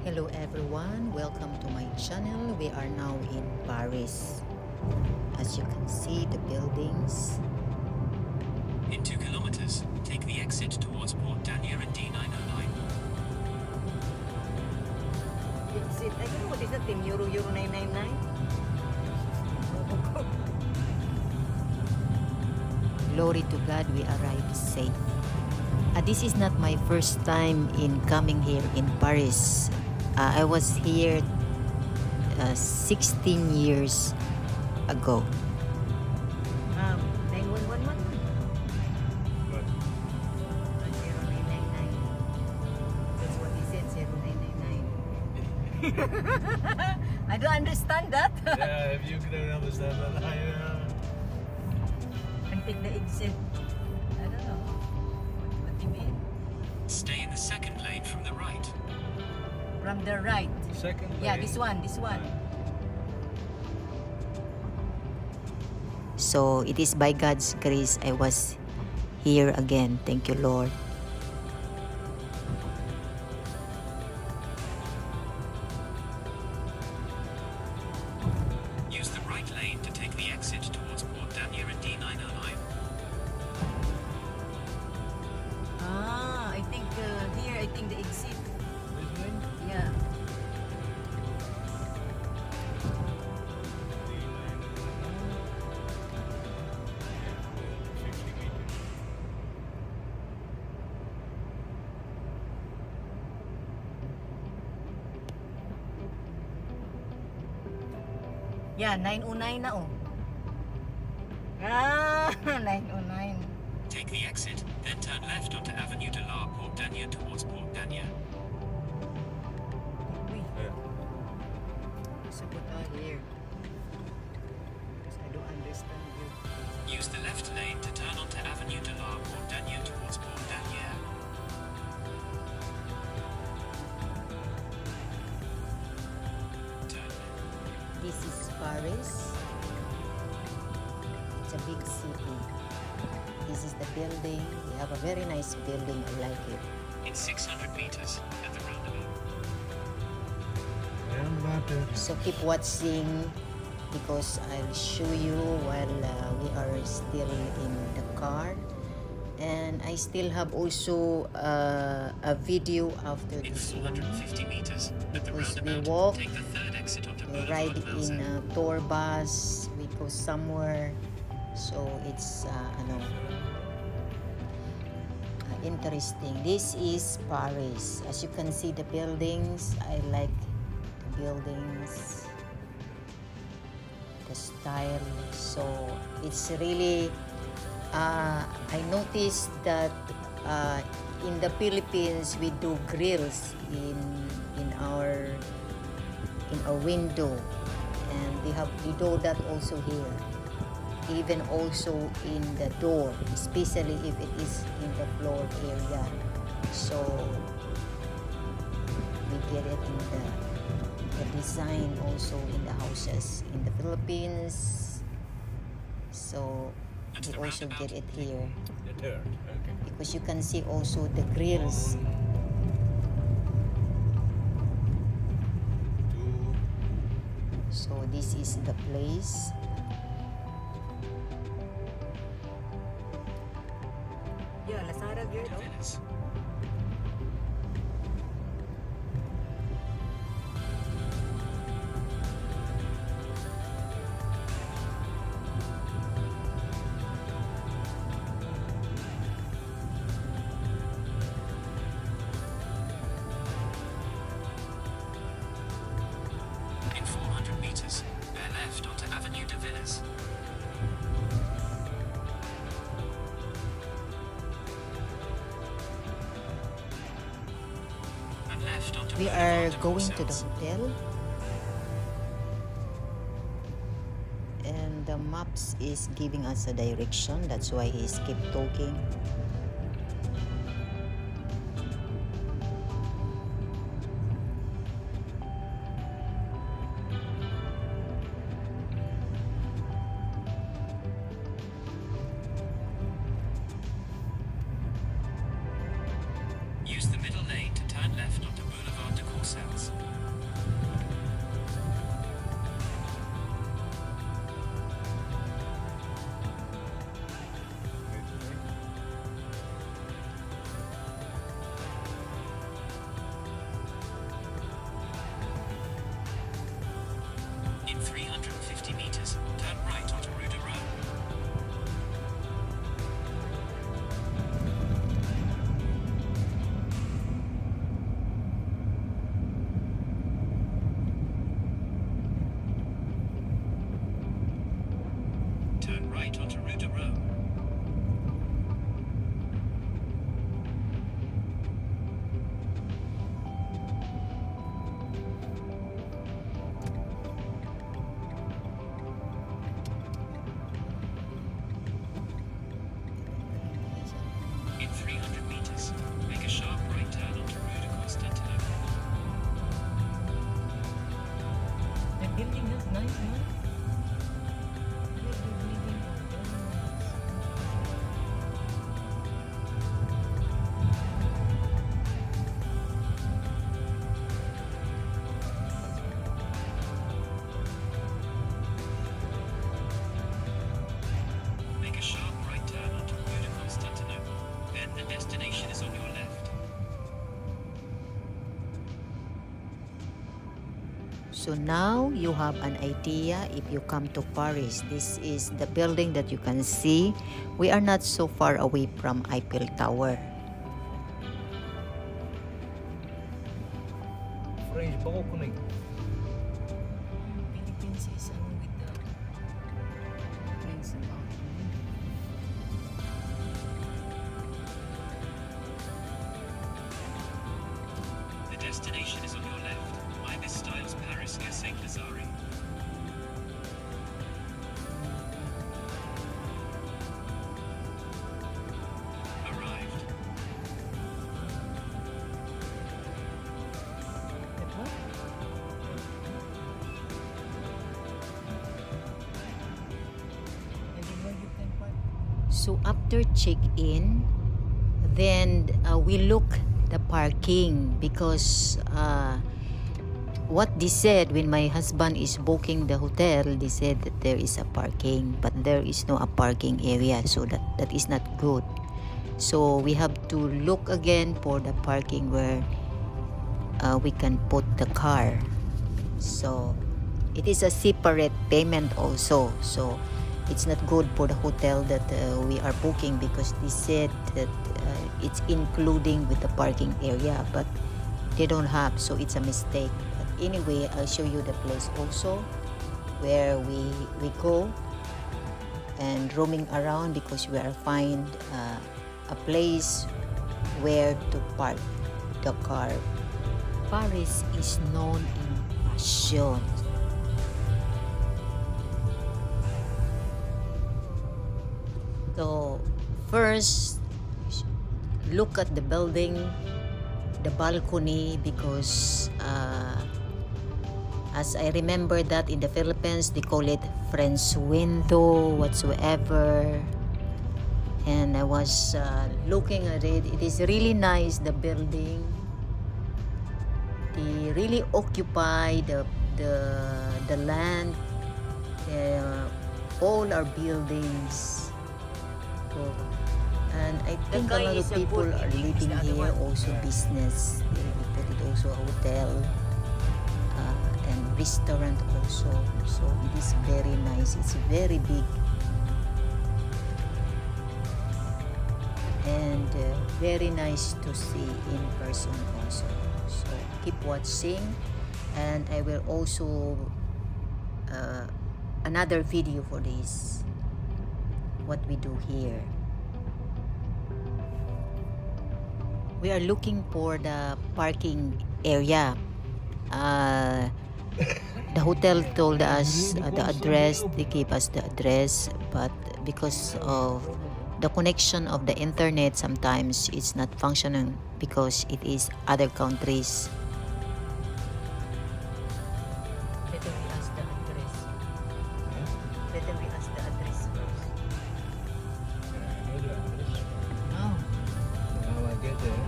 Hello everyone, welcome to my channel. We are now in Paris. As you can see the buildings. In 2 kilometers, take the exit towards Port Danier and D909. It's it. I don't know what is that thing, Euro 999? Glory to God, we arrived safe. This is not my first time in coming here in Paris. I was here 16 years ago. 9111? What? 0999. That's what he said, 0999. I don't understand that. Yeah, if you don't understand that, And take the exit. I don't know. What do you mean? Stay in the second lane from the right. From the right. Second lane. Yeah, this one. So it is by God's grace I was here again. Thank you, Lord. Use the right lane to take the exit towards Port Danier and D909. I think here, I think the exit. This lane? Yeah. Yeah, 909 na oh. 909. Take the exit, then turn left onto Avenue de la Port Danier towards Port Danier. Uy. So put here. Because I don't understand you. Use the left lane to turn onto Avenue de la Port Danier towards Port Danier. Turn left. This is Paris. It's a big city. This is the building. We have a very nice building. I like it. In 600 meters, at the roundabout. So keep watching because I'll show you while we are still in the car. And I still have also a video after In this one. 450 meters, at the Because we roundabout, walk, take the third exit onto we Boulevard ride in Velsen. a tour bus, we go somewhere. So it's interesting. This is Paris. As you can see the buildings, I like the buildings, the style. So it's really I noticed that in the Philippines we do grills in our window, and we do that also here, even also in the door, especially if it is in the floor area. So we get it in the design also in the houses in the Philippines. So we also get it here The third, okay. because you can see also the grills. So this is the place. Yeah, Lasara girl. To Venice. In 400 meters, bear left onto Avenue de Venice. And left onto We Boulevard are de going to the Bruxelles. hotel, and the maps is giving us a direction. That's why he's keep talking. Use the middle lane to turn left onto Boulevard de Bruxelles. right onto Rue de Rome. In 300 meters, make a sharp right turn onto Rue de Constantinople. The building looks nice, no? Like the building is very nice. Make a sharp right turn onto Rue de Constantinople. Then the destination is on your left. So now you have an idea if you come to Paris. This is the building that you can see. We are not so far away from Eiffel Tower. French balcony. Philippines is with the Prince about. The destination is on your left. Ibis Styles Paris near Saint Lazare. Arrived. That one? And then where you can park? So after check-in, then we look the parking because what they said when my husband is booking the hotel, they said that there is a parking, but there is no a parking area, so that is not good. So we have to look again for the parking where we can put the car. So it is a separate payment also. So it's not good for the hotel that we are booking because they said that it's including with the parking area, but they don't have, so it's a mistake. But anyway, I'll show you the place also where we go and roaming around because we are find a place where to park the car. Paris is known in fashion. So first, look at the building, the balcony, because as I remember that in the Philippines, they call it French window whatsoever. And I was looking at it. It is really nice, the building. They really occupy the land. All our buildings. So, and I think a lot of people are living here, also business. They put it also a hotel and restaurant also. So it is very nice. It's very big. And very nice to see in person also. So keep watching, and I will also another video for this, what we do here. We are looking for the parking area. The hotel told us the address, they gave us the address, but because of the connection of the internet, sometimes it's not functioning because it is other countries. Better we ask the address. Better we ask the address first. Oh. How I get there?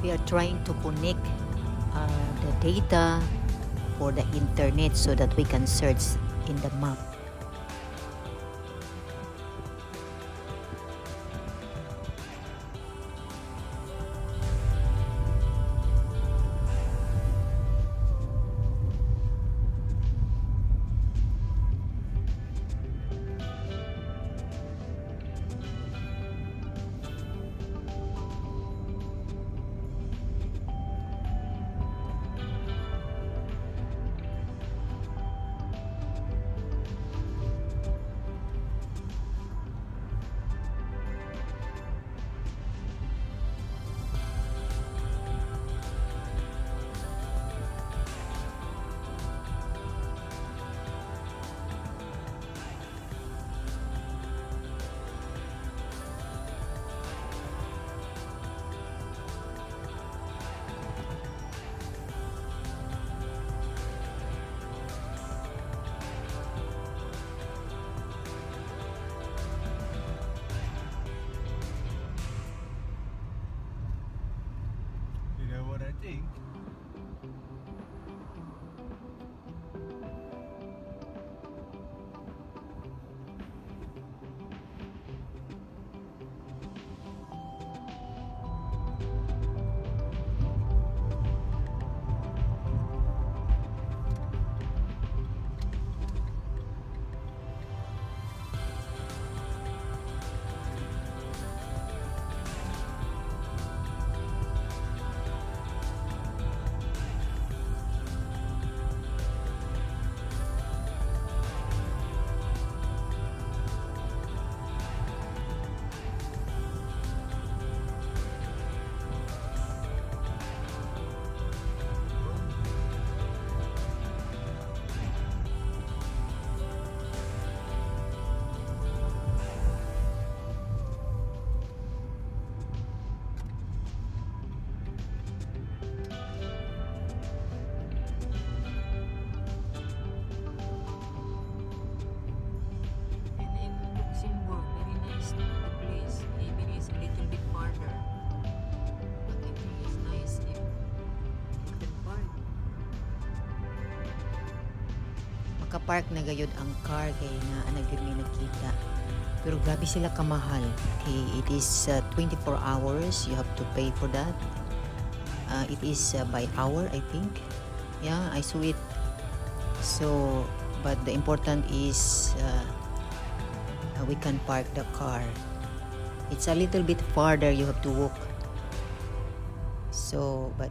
We are trying to connect the data for the internet so that we can search in the map. nakapark na gayud ang car kay na gyud mi nakita. Pero grabe sila kamahal. Okay, it is 24 hours. You have to pay for that. It is by hour, I think. Yeah, I saw it. So, but the important is we can park the car. It's a little bit farther. You have to walk. So, but